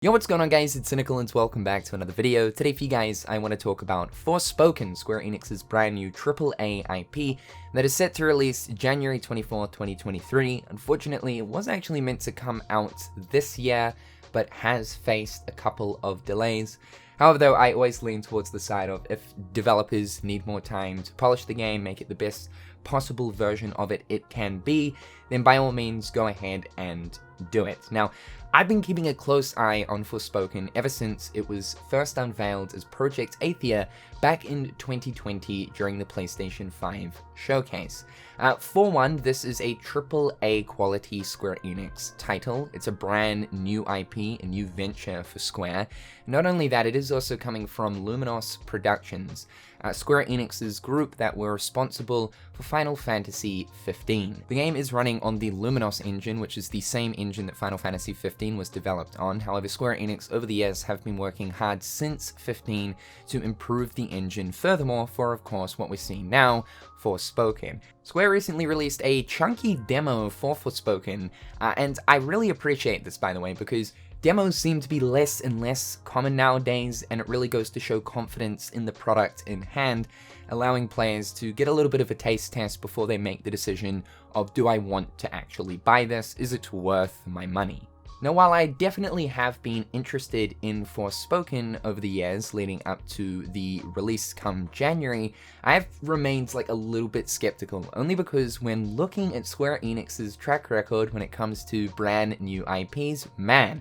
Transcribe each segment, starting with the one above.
Yo, what's going on guys, it's Cynical and welcome back to another video. Today for you guys, I want to talk about Forspoken, Square Enix's brand new AAA IP that is set to release January 24, 2023. Unfortunately, it was actually meant to come out this year, but has faced a couple of delays. However though, I always lean towards the side of if developers need more time to polish the game, make it the best possible version of it can be, then by all means go ahead and do it. Now, I've been keeping a close eye on Forspoken ever since it was first unveiled as Project Athia back in 2020 during the PlayStation 5 showcase. For one, this is a AAA quality Square Enix title. It's a brand new IP, a new venture for Square. Not only that, it is also coming from Luminous Productions, Square Enix's group that were responsible for Final Fantasy 15. The game is running on the Luminous engine, which is the same engine that Final Fantasy 15 was developed on. However, Square Enix over the years have been working hard since 15 to improve the engine furthermore for, of course, what we're seeing now, Forspoken. Square recently released a chunky demo for Forspoken, and I really appreciate this, by the way, because demos seem to be less and less common nowadays, and it really goes to show confidence in the product in hand, allowing players to get a little bit of a taste test before they make the decision of, do I want to actually buy this? Is it worth my money? Now, while I definitely have been interested in Forspoken over the years leading up to the release come January, I have remained a little bit skeptical, only because when looking at Square Enix's track record when it comes to brand new IPs, man,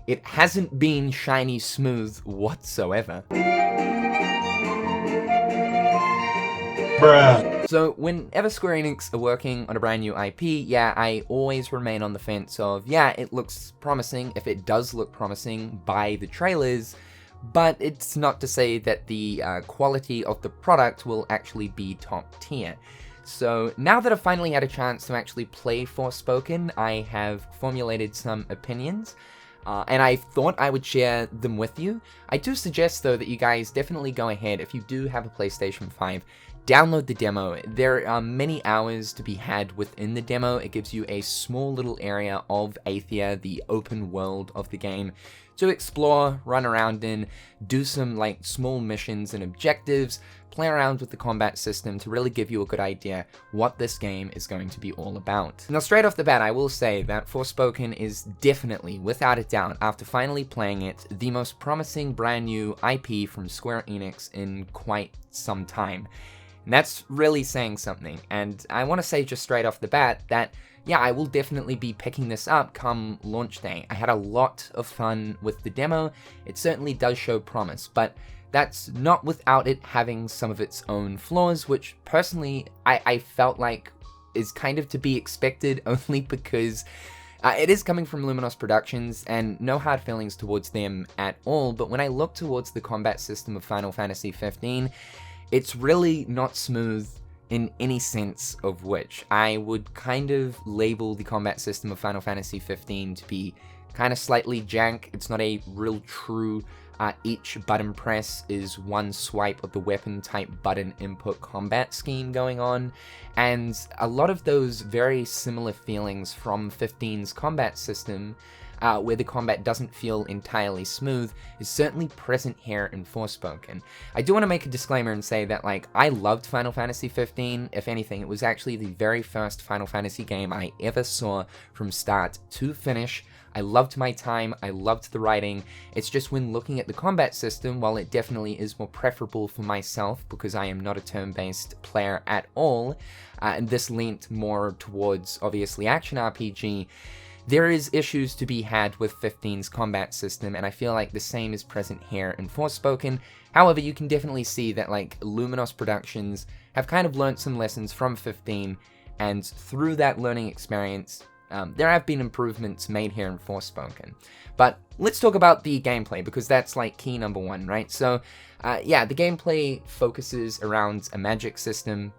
it hasn't been shiny smooth whatsoever. Bruh. So whenever Square Enix are working on a brand new IP, yeah, I always remain on the fence of, yeah, it looks promising if it does look promising by the trailers, but it's not to say that the quality of the product will actually be top tier. So now that I've finally had a chance to actually play Forspoken, I have formulated some opinions. And I thought I would share them with you. I do suggest, though, that you guys definitely go ahead, if you do have a PlayStation 5, download the demo. There are many hours to be had within the demo. It gives you a small little area of Athia, the open world of the game, to explore, run around in, do some small missions and objectives, play around with the combat system to really give you a good idea what this game is going to be all about. Now, straight off the bat, I will say that Forspoken is definitely, without a doubt, after finally playing it, the most promising brand new IP from Square Enix in quite some time. And that's really saying something, and I want to say just straight off the bat that, yeah, I will definitely be picking this up come launch day. I had a lot of fun with the demo. It certainly does show promise, but that's not without it having some of its own flaws, which personally I felt like is kind of to be expected, only because it is coming from Luminous Productions, and no hard feelings towards them at all, but when I look towards the combat system of Final Fantasy 15, it's really not smooth in any sense of which. I would kind of label the combat system of Final Fantasy 15 to be kind of slightly jank. It's not a real true each button press is one swipe of the weapon type button input combat scheme going on, and a lot of those very similar feelings from 15's combat system, where the combat doesn't feel entirely smooth, is certainly present here in Forspoken. I do want to make a disclaimer and say that, I loved Final Fantasy 15. If anything, it was actually the very first Final Fantasy game I ever saw from start to finish. I loved my time, I loved the writing. It's just when looking at the combat system, while it definitely is more preferable for myself because I am not a turn-based player at all, and this leant more towards, obviously, action RPG, there is issues to be had with 15's combat system, and I feel like the same is present here in Forspoken. However, you can definitely see that Luminous Productions have kind of learned some lessons from 15, and through that learning experience, there have been improvements made here in Forspoken. But let's talk about the gameplay, because that's key number one, right? So, yeah, the gameplay focuses around a magic system.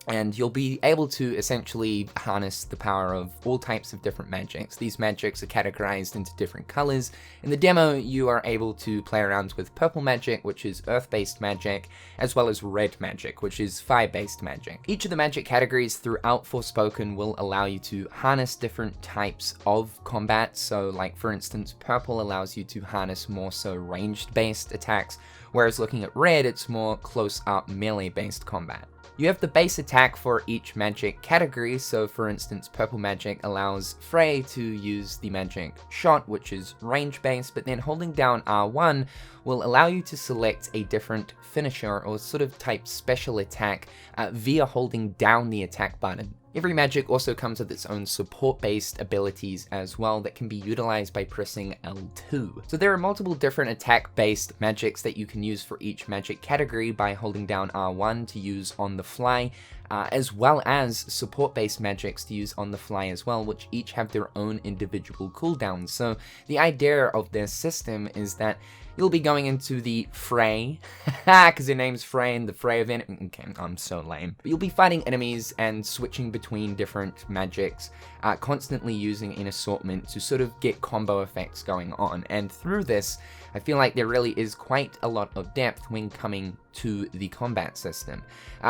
and you'll be able to essentially harness the power of all types of different magics. These magics are categorized into different colors. In the demo, you are able to play around with purple magic, which is earth-based magic, as well as red magic, which is fire-based magic. Each of the magic categories throughout Forspoken will allow you to harness different types of combat. So like, for instance, purple allows you to harness more so ranged-based attacks, whereas looking at red, it's more close-up melee-based combat. You have the base attack for each magic category, so for instance, purple magic allows Frey to use the magic shot, which is range based, but then holding down R1 will allow you to select a different finisher or sort of type special attack via holding down the attack button. Every magic also comes with its own support-based abilities as well that can be utilized by pressing L2. So there are multiple different attack-based magics that you can use for each magic category by holding down R1 to use on the fly, as well as support-based magics to use on the fly as well, which each have their own individual cooldowns. So the idea of this system is that you'll be going into the fray, because your name's Frey and the fray event. Okay, I'm so lame. But you'll be fighting enemies and switching between different magics, constantly using an assortment to sort of get combo effects going on. And through this, I feel like there really is quite a lot of depth when coming to the combat system.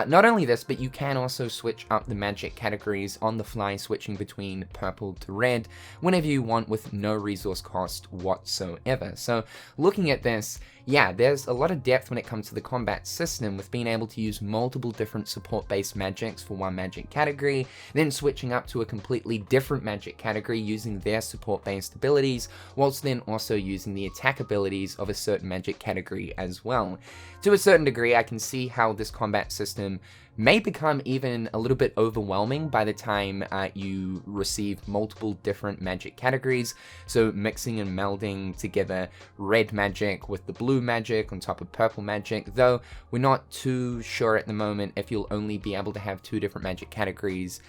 Not only this, but you can also switch up the magic categories on the fly, switching between purple to red whenever you want with no resource cost whatsoever. So looking at this, yeah, there's a lot of depth when it comes to the combat system, with being able to use multiple different support-based magics for one magic category, then switching up to a completely different magic category using their support-based abilities, whilst then also using the attack abilities of a certain magic category as well. To a certain degree, I can see how this combat system may become even a little bit overwhelming by the time you receive multiple different magic categories. So mixing and melding together red magic with the blue magic on top of purple magic, though we're not too sure at the moment if you'll only be able to have two different magic categories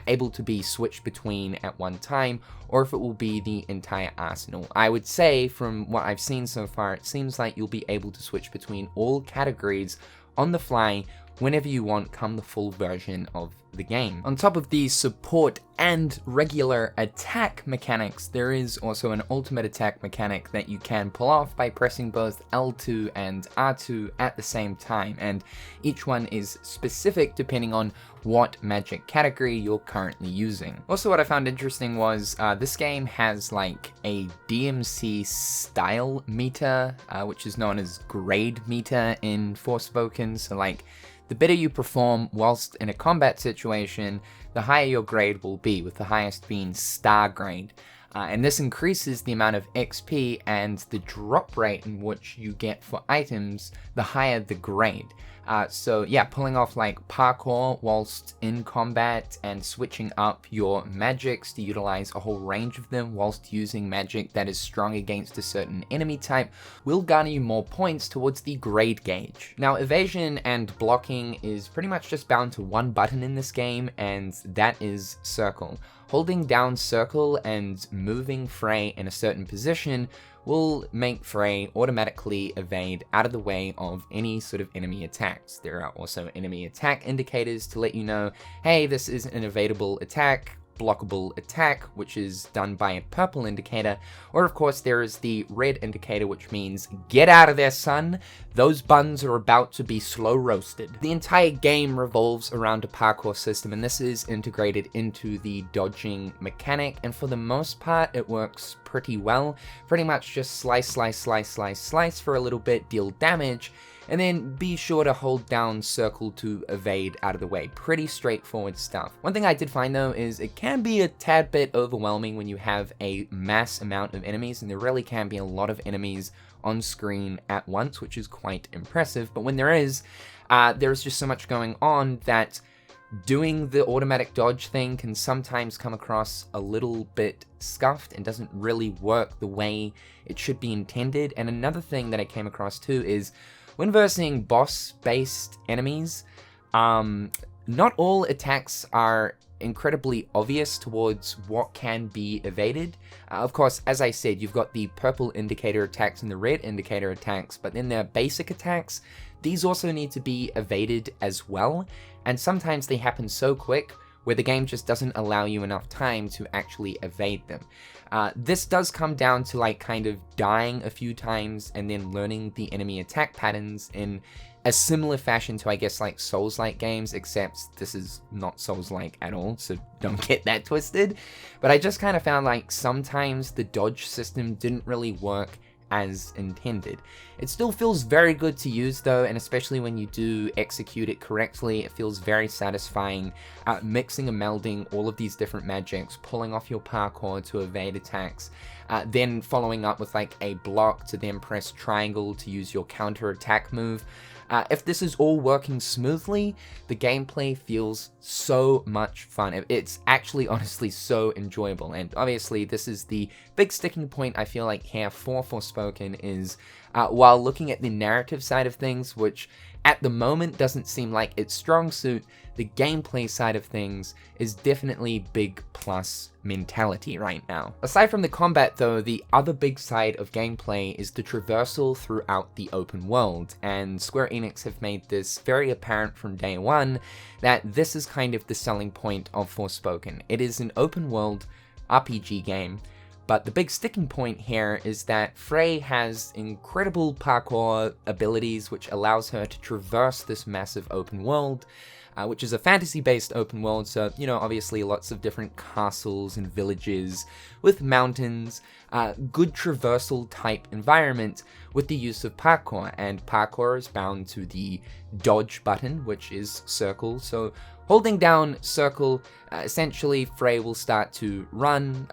able to be switched between at one time, or if it will be the entire arsenal. I would say from what I've seen so far, it seems like you'll be able to switch between all categories on the fly whenever you want come the full version of the game. On top of the support and regular attack mechanics, there is also an ultimate attack mechanic that you can pull off by pressing both L2 and R2 at the same time, and each one is specific depending on what magic category you're currently using. Also, what I found interesting was this game has like a DMC style meter, which is known as grade meter in Forspoken. So like, the better you perform whilst in a combat situation, the higher your grade will be, with the highest being star grade. And this increases the amount of XP and the drop rate in which you get for items, the higher the grade. So yeah, pulling off like parkour whilst in combat and switching up your magics to utilize a whole range of them whilst using magic that is strong against a certain enemy type will garner you more points towards the grade gauge. Now, evasion and blocking is pretty much just bound to one button in this game, and that is circle. Holding down circle and moving Frey in a certain position will make Frey automatically evade out of the way of any sort of enemy attacks. There are also enemy attack indicators to let you know, hey, this is an evadable attack, blockable attack, which is done by a purple indicator, or of course there is the red indicator, which means get out of there, son, those buns are about to be slow roasted. The entire game revolves around a parkour system, and this is integrated into the dodging mechanic, and for the most part it works pretty well. Pretty much just slice, slice, slice, slice, slice for a little bit, deal damage, and then be sure to hold down circle to evade out of the way. Pretty straightforward stuff. One thing I did find though is it can be a tad bit overwhelming when you have a mass amount of enemies, and there really can be a lot of enemies on screen at once, which is quite impressive. But when there's just so much going on that doing the automatic dodge thing can sometimes come across a little bit scuffed and doesn't really work the way it should be intended. And another thing that I came across too is when versing boss-based enemies, Not all attacks are incredibly obvious towards what can be evaded. Of course, as I said, you've got the purple indicator attacks and the red indicator attacks, but then their basic attacks, these also need to be evaded as well, and sometimes they happen so quick where the game just doesn't allow you enough time to actually evade them. This does come down to like kind of dying a few times and then learning the enemy attack patterns in a similar fashion to, I guess, like Souls-like games, except this is not Souls-like at all, so don't get that twisted. But I just kind of found like sometimes the dodge system didn't really work as intended. It still feels very good to use though, and especially when you do execute it correctly, it feels very satisfying, mixing and melding all of these different magics, pulling off your parkour to evade attacks, then following up with like a block to then press triangle to use your counter attack move. If this is all working smoothly, the gameplay feels so much fun. It's actually honestly so enjoyable, and obviously this is the big sticking point I feel like here for Forspoken is, while looking at the narrative side of things, which at the moment doesn't seem like its strong suit, the gameplay side of things is definitely big plus mentality right now. Aside from the combat though, the other big side of gameplay is the traversal throughout the open world, and Square Enix have made this very apparent from day one that this is kind of the selling point of Forspoken. It is an open world RPG game, but the big sticking point here is that Frey has incredible parkour abilities which allows her to traverse this massive open world, which is a fantasy-based open world, so, you know, obviously lots of different castles and villages with mountains, good traversal type environment with the use of parkour, and parkour is bound to the dodge button, which is circle, so holding down circle, essentially Frey will start to run,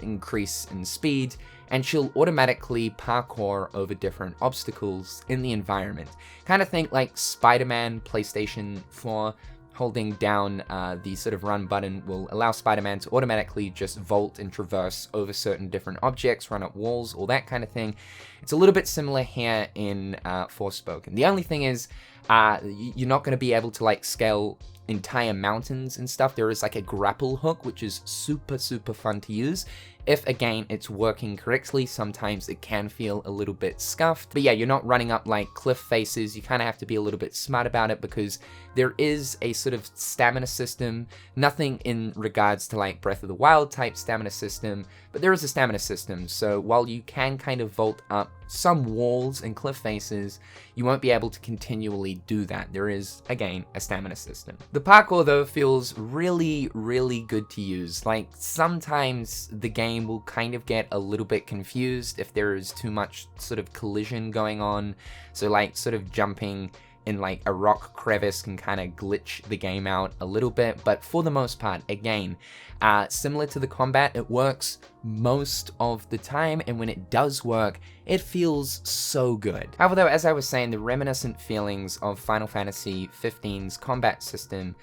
increase in speed, and she'll automatically parkour over different obstacles in the environment. Kind of think like Spider-Man PlayStation 4, holding down the sort of run button will allow Spider-Man to automatically just vault and traverse over certain different objects, run up walls, all that kind of thing. It's a little bit similar here in Forspoken. The only thing is, you're not going to be able to like scale entire mountains and stuff. There is like a grapple hook, which is super fun to use. If, again, it's working correctly, sometimes it can feel a little bit scuffed. But yeah, you're not running up like cliff faces. You kind of have to be a little bit smart about it because there is a sort of stamina system. Nothing in regards to like Breath of the Wild type stamina system, but there is a stamina system. So while you can kind of vault up some walls and cliff faces, you won't be able to continually do that. There is, again, a stamina system. The parkour, though, feels really good to use. Like, sometimes the game will kind of get a little bit confused if there is too much sort of collision going on. So, like, sort of jumping in like a rock crevice can kind of glitch the game out a little bit, but for the most part, again, similar to the combat, it works most of the time, and when it does work, it feels so good. However though, as I was saying, the reminiscent feelings of Final Fantasy XV's combat system,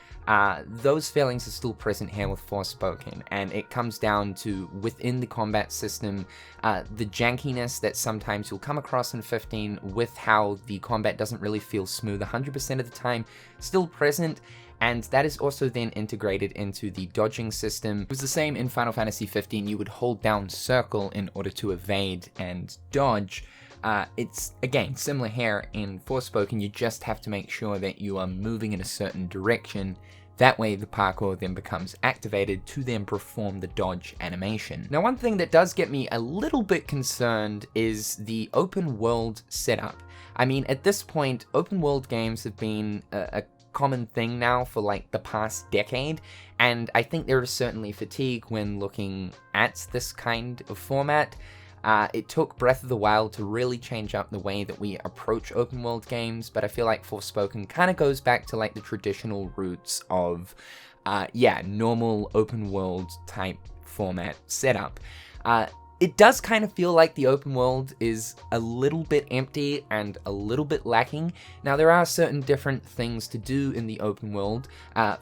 those feelings are still present here with Forspoken, and it comes down to, within the combat system, the jankiness that sometimes you'll come across in 15 with how the combat doesn't really feel smooth 100% of the time, still present, and that is also then integrated into the dodging system. It was the same in Final Fantasy 15, you would hold down circle in order to evade and dodge. It's, again, similar here in Forspoken, you just have to make sure that you are moving in a certain direction. That way the parkour then becomes activated to then perform the dodge animation. Now, one thing that does get me a little bit concerned is the open world setup. I mean, at this point, open world games have been a common thing now for like the past decade, and I think there is certainly fatigue when looking at this kind of format. It took Breath of the Wild to really change up the way that we approach open world games, but I feel like Forspoken kind of goes back to like the traditional roots of, normal open world type format setup. It does kind of feel like the open world is a little bit empty and a little bit lacking. Now, there are certain different things to do in the open world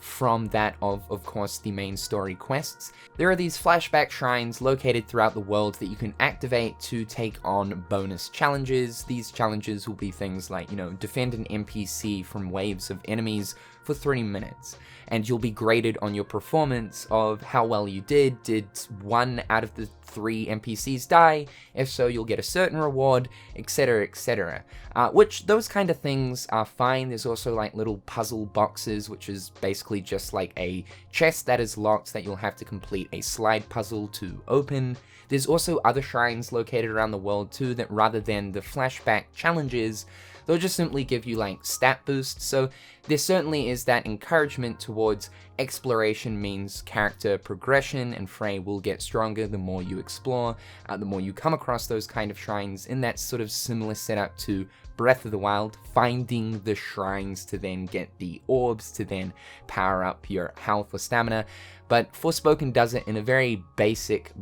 from that of course, the main story quests. There are these flashback shrines located throughout the world that you can activate to take on bonus challenges. These challenges will be things like, defend an NPC from waves of enemies for 3 minutes, and you'll be graded on your performance of how well you did. Did 1 out of the 3 NPCs die? If so, you'll get a certain reward, etc, etc. Which, those kind of things are fine. There's also like little puzzle boxes, which is basically just like a chest that is locked that you'll have to complete a slide puzzle to open. There's also other shrines located around the world too that, rather than the flashback challenges, they'll just simply give you like stat boosts. So there certainly is that encouragement towards exploration means character progression, and Frey will get stronger the more you explore, the more you come across those kind of shrines, in that sort of similar setup to Breath of the Wild, finding the shrines to then get the orbs to then power up your health or stamina. But Forspoken does it in a very basic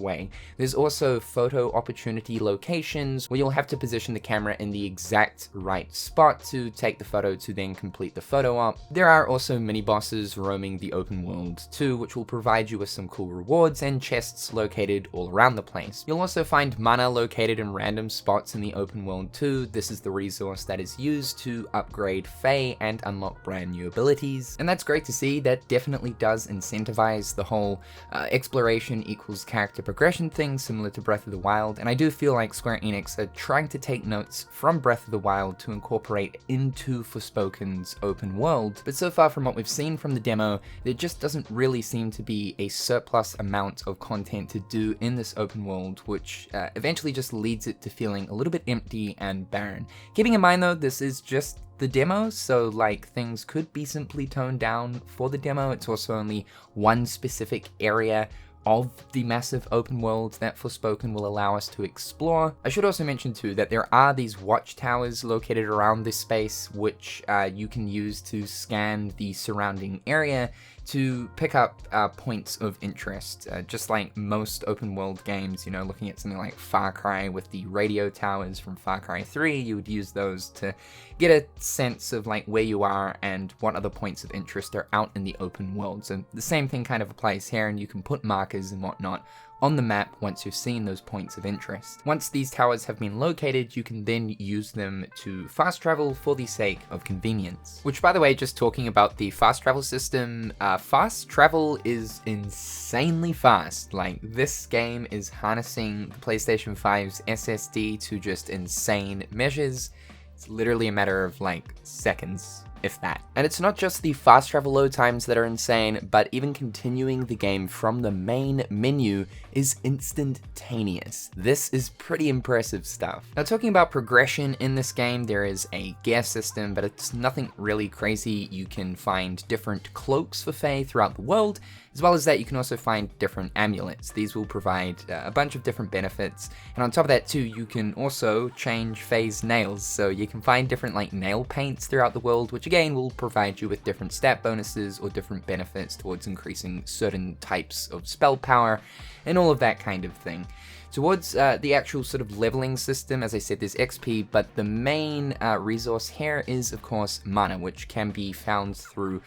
way. There's also photo opportunity locations where you'll have to position the camera in the exact right spot to take the photo to then complete the photo op. There are also mini bosses roaming the open world too, which will provide you with some cool rewards and chests located all around the place. You'll also find mana located in random spots in the open world too. This is the resource that is used to upgrade Fae and unlock brand new abilities, and that's great to see. That definitely does incentivize the whole exploration equals character progression thing, similar to Breath of the Wild, and I do feel like Square Enix are trying to take notes from Breath of the Wild to incorporate into Forspoken's open world. But so far from what we've seen from the demo, there just doesn't really seem to be a surplus amount of content to do in this open world, which eventually just leads it to feeling a little bit empty and barren. Keeping in mind though, this is just the demo, so like things could be simply toned down for the demo. It's also only one specific area of the massive open world that Forspoken will allow us to explore. I should also mention too that there are these watchtowers located around this space, which you can use to scan the surrounding area to pick up points of interest, just like most open world games. Looking at something like Far Cry with the radio towers from Far Cry 3, you would use those to get a sense of like where you are and what other points of interest are out in the open world. So the same thing kind of applies here, and you can put markers and whatnot on the map once you've seen those points of interest. Once these towers have been located, you can then use them to fast travel for the sake of convenience. Which, by the way, just talking about the fast travel system, fast travel is insanely fast. Like, this game is harnessing the PlayStation 5's SSD to just insane measures. It's literally a matter of like seconds, if that. And it's not just the fast travel load times that are insane, but even continuing the game from the main menu is instantaneous. This is pretty impressive stuff. Now, talking about progression in this game, there is a gear system, but it's nothing really crazy. You can find different cloaks for Fae throughout the world. As well as that, you can also find different amulets. These will provide a bunch of different benefits. And on top of that too, you can also change Fae's nails. So you can find different like nail paints throughout the world, which again will provide you with different stat bonuses or different benefits towards increasing certain types of spell power and all of that kind of thing. Towards the actual sort of leveling system, as I said, there's XP, but the main resource here is, of course, mana, which can be found through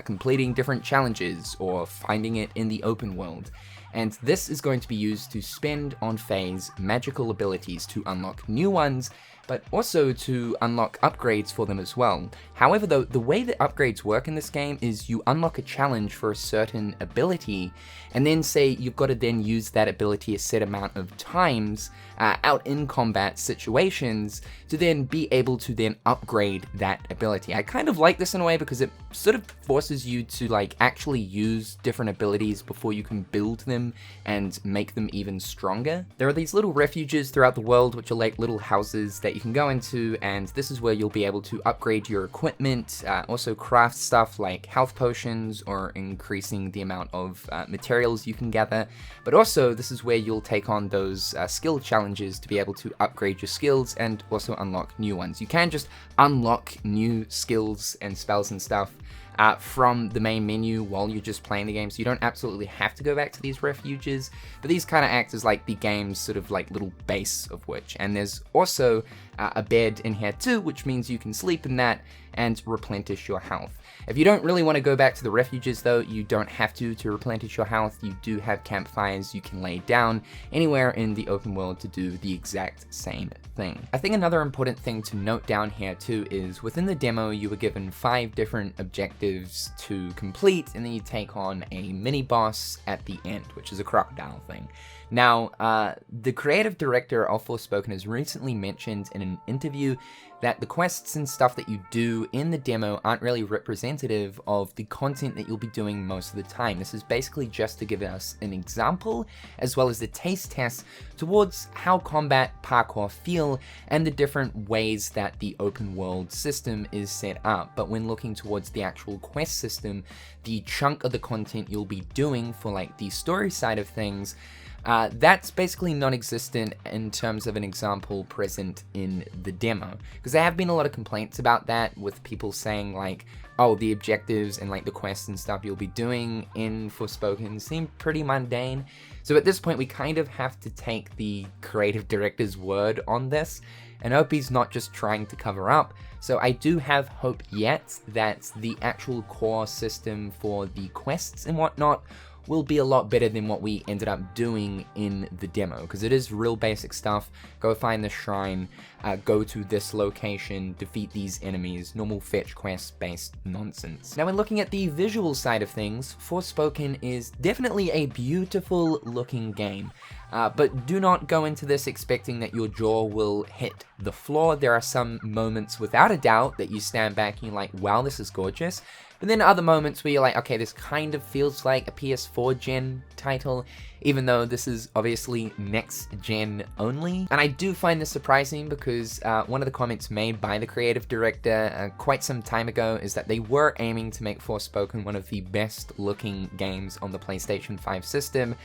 completing different challenges or finding it in the open world. And this is going to be used to spend on Fae's magical abilities to unlock new ones, but also to unlock upgrades for them as well. However, though, the way that upgrades work in this game is you unlock a challenge for a certain ability, and then say you've got to then use that ability a set amount of times out in combat situations to then be able to then upgrade that ability. I kind of like this in a way because it sort of forces you to like actually use different abilities before you can build them and make them even stronger. There are these little refuges throughout the world which are like little houses that you can go into, and this is where you'll be able to upgrade your equipment, also craft stuff like health potions or increasing the amount of materials you can gather, but also this is where you'll take on those skill challenges to be able to upgrade your skills and also unlock new ones. You can just unlock new skills and spells and stuff from the main menu while you're just playing the game, so you don't absolutely have to go back to these refuges, but these kind of act as like the game's sort of like little base of which. And there's also a bed in here too, which means you can sleep in that and replenish your health. If you don't really want to go back to the refuges though, you don't have to replenish your health. You do have campfires you can lay down anywhere in the open world to do the exact same thing. I think another important thing to note down here too is within the demo you were given 5 different objectives to complete, and then you take on a mini boss at the end, which is a crocodile thing. Now, the creative director of Forspoken has recently mentioned in an interview that the quests and stuff that you do in the demo aren't really representative of the content that you'll be doing most of the time. This is basically just to give us an example, as well as the taste test towards how combat parkour feel and the different ways that the open world system is set up. But when looking towards the actual quest system, the chunk of the content you'll be doing for like the story side of things, that's basically non-existent in terms of an example present in the demo. Because there have been a lot of complaints about that, with people saying like, oh, the objectives and like the quests and stuff you'll be doing in Forspoken seem pretty mundane. So at this point we kind of have to take the creative director's word on this, and hope he's not just trying to cover up. So I do have hope yet that the actual core system for the quests and whatnot will be a lot better than what we ended up doing in the demo, because it is real basic stuff. Go find the shrine, go to this location, defeat these enemies, normal fetch quest based nonsense. Now when looking at the visual side of things, Forspoken is definitely a beautiful looking game. But do not go into this expecting that your jaw will hit the floor. There are some moments without a doubt that you stand back and you're like, wow, this is gorgeous. But then other moments where you're like, okay, this kind of feels like a PS4 gen title, even though this is obviously next gen only. And I do find this surprising because one of the comments made by the creative director quite some time ago is that they were aiming to make Forspoken one of the best looking games on the PlayStation 5 system.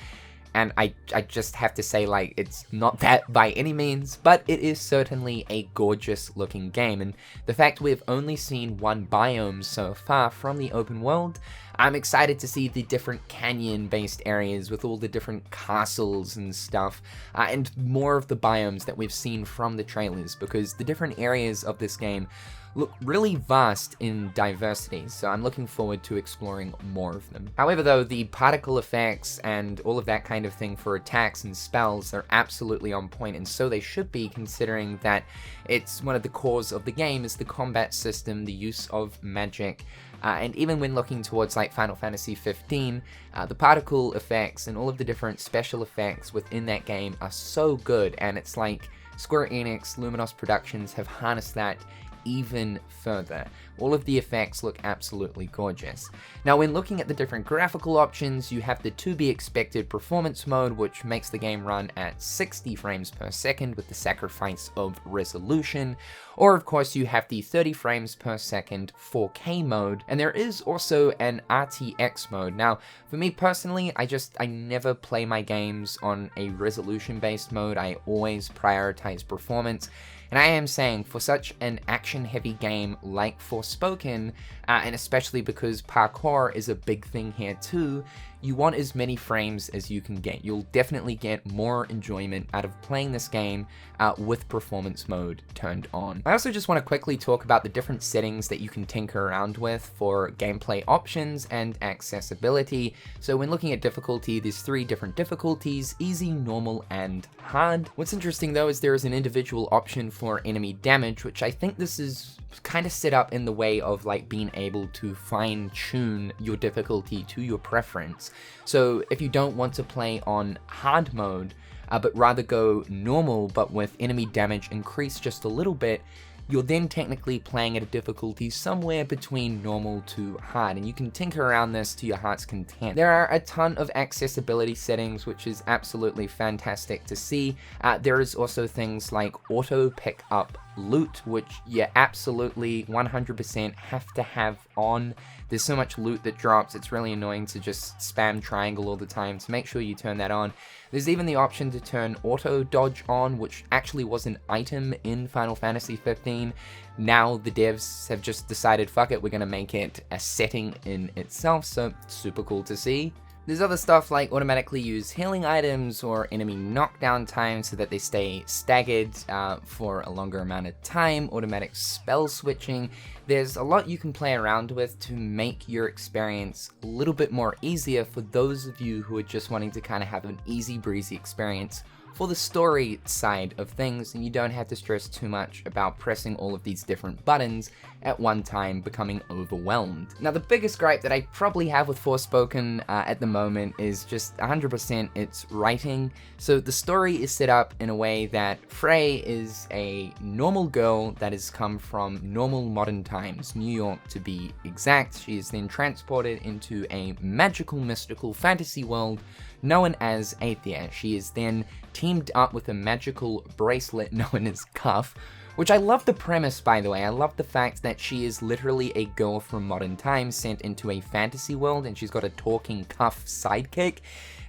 And I just have to say, like, it's not that by any means, but it is certainly a gorgeous looking game. And the fact we've only seen one biome so far from the open world, I'm excited to see the different canyon-based areas with all the different castles and stuff, and more of the biomes that we've seen from the trailers, because the different areas of this game look really vast in diversity, so I'm looking forward to exploring more of them. However though, the particle effects and all of that kind of thing for attacks and spells are absolutely on point, and so they should be, considering that it's one of the cores of the game is the combat system, the use of magic, and even when looking towards like Final Fantasy 15, the particle effects and all of the different special effects within that game are so good, and it's like Square Enix, Luminos Productions have harnessed that even further. All of the effects look absolutely gorgeous. Now when looking at the different graphical options, you have the to be expected performance mode, which makes the game run at 60 frames per second with the sacrifice of resolution, or of course you have the 30 frames per second 4K mode, and there is also an RTX mode. Now for me personally, I never play my games on a resolution based mode. I always prioritize performance. And I am saying, for such an action-heavy game like Forspoken, and especially because parkour is a big thing here too, you want as many frames as you can get. You'll definitely get more enjoyment out of playing this game with performance mode turned on. I also just want to quickly talk about the different settings that you can tinker around with for gameplay options and accessibility. So when looking at difficulty, there's 3 different difficulties: easy, normal, and hard. What's interesting though is there is an individual option for enemy damage, which I think this is kind of set up in the way of like being able to fine-tune your difficulty to your preference. So if you don't want to play on hard mode, but rather go normal but with enemy damage increased just a little bit, you're then technically playing at a difficulty somewhere between normal to hard, and you can tinker around this to your heart's content. There are a ton of accessibility settings, which is absolutely fantastic to see. There is also things like auto pick up loot, which you absolutely 100% have to have on. There's so much loot that drops, it's really annoying to just spam triangle all the time, so make sure you turn that on. There's even the option to turn auto dodge on, which actually was an item in Final Fantasy 15. Now the devs have just decided, fuck it, we're gonna make it a setting in itself, so super cool to see. There's other stuff like automatically use healing items or enemy knockdown time so that they stay staggered for a longer amount of time, automatic spell switching. There's a lot you can play around with to make your experience a little bit more easier for those of you who are just wanting to kind of have an easy breezy experience for the story side of things, and you don't have to stress too much about pressing all of these different buttons at one time, becoming overwhelmed. Now, the biggest gripe that I probably have with Forspoken at the moment is just 100% its writing. So the story is set up in a way that Frey is a normal girl that has come from normal modern times, New York to be exact. She is then transported into a magical, mystical fantasy world known as Athia. She is then teamed up with a magical bracelet known as Cuff, which I love the premise, by the way. I love the fact that she is literally a girl from modern times sent into a fantasy world, and she's got a talking Cuff sidekick.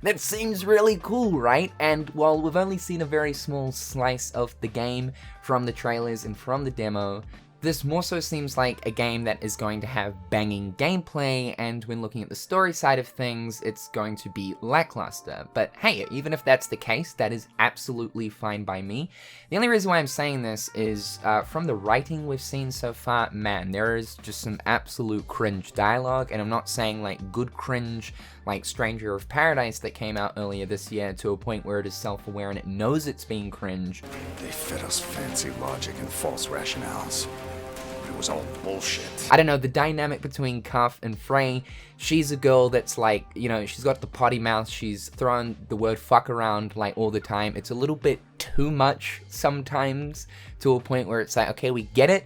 That seems really cool, right? And while we've only seen a very small slice of the game from the trailers and from the demo, this more so seems like a game that is going to have banging gameplay, and when looking at the story side of things, it's going to be lackluster. But hey, even if that's the case, that is absolutely fine by me. The only reason why I'm saying this is from the writing we've seen so far, man, there is just some absolute cringe dialogue, and I'm not saying like good cringe like Stranger of Paradise that came out earlier this year to a point where it is self-aware and it knows it's being cringe. They fed us fancy logic and false rationales. It was all bullshit. I don't know, the dynamic between Cuff and Frey, she's a girl that's like, you know, she's got the potty mouth, she's throwing the word fuck around like all the time. It's a little bit too much sometimes, to a point where it's like, okay, we get it,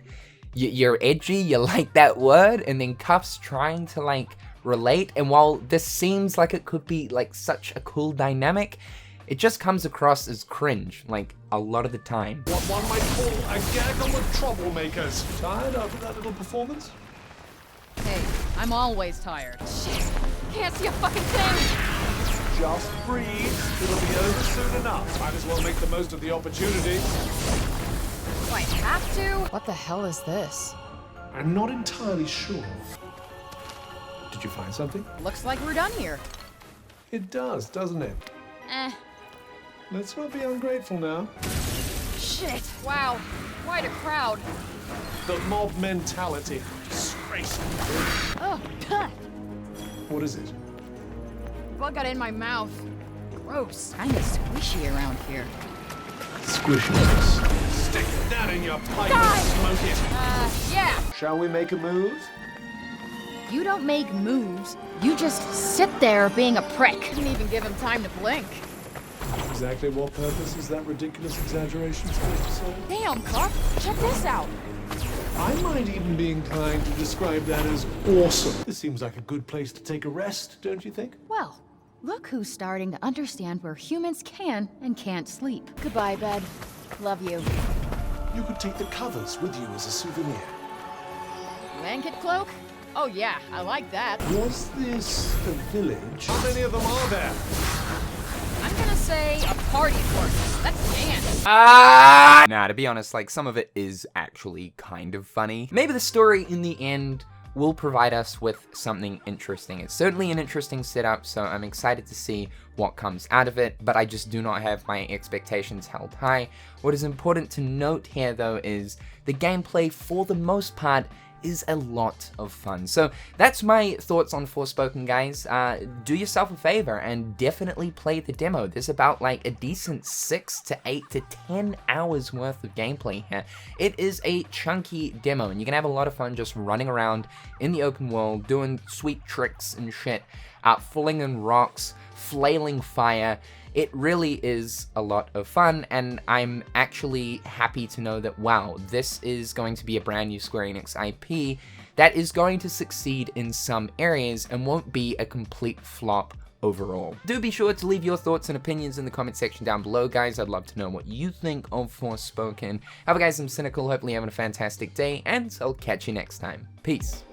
you're edgy, you like that word, and then Cuff's trying to like relate, and while this seems like it could be like such a cool dynamic, it just comes across as cringe, like, a lot of the time. What one might call a gaggle of troublemakers. Tired after that little performance? Hey, I'm always tired. Shit! Can't see a fucking thing! Just breathe. It'll be over soon enough. Might as well make the most of the opportunity. Do I have to? What the hell is this? I'm not entirely sure. Did you find something? Looks like we're done here. It does, doesn't it? Let's not be ungrateful now. Shit! Wow, quite a crowd. The mob mentality. Disgraceful. Oh, God! What is it? Bug got in my mouth. Gross. Kinda squishy around here. Squishiness. Stick that in your pipe and smoke it. Yeah. Shall we make a move? You don't make moves. You just sit there being a prick. Didn't even give him time to blink. Exactly what purpose is that ridiculous exaggeration supposed to serve? Damn, Cuff. Check this out. I might even be inclined to describe that as awesome. This seems like a good place to take a rest, don't you think? Well, look who's starting to understand where humans can and can't sleep. Goodbye, bed. Love you. You could take the covers with you as a souvenir. Blanket cloak? Oh yeah, I like that. Was this a village? How many of them are there? I'm gonna say a party horse. Let's dance. Nah, to be honest, like, some of it is actually kind of funny. Maybe the story in the end will provide us with something interesting. It's certainly an interesting setup, so I'm excited to see what comes out of it, but I just do not have my expectations held high. What is important to note here, though, is the gameplay, for the most part, is a lot of fun. So that's my thoughts on Forspoken, guys. Do yourself a favor and definitely play the demo. There's about like a decent 6 to 8 to 10 hours worth of gameplay here. It is a chunky demo, and you can have a lot of fun just running around in the open world, doing sweet tricks and shit, falling in rocks, flailing fire. It really is a lot of fun, and I'm actually happy to know that, wow, this is going to be a brand new Square Enix IP that is going to succeed in some areas and won't be a complete flop overall. Do be sure to leave your thoughts and opinions in the comment section down below, guys. I'd love to know what you think of Forspoken. Have a guys, I'm Cynical, hopefully having a fantastic day, and I'll catch you next time. Peace.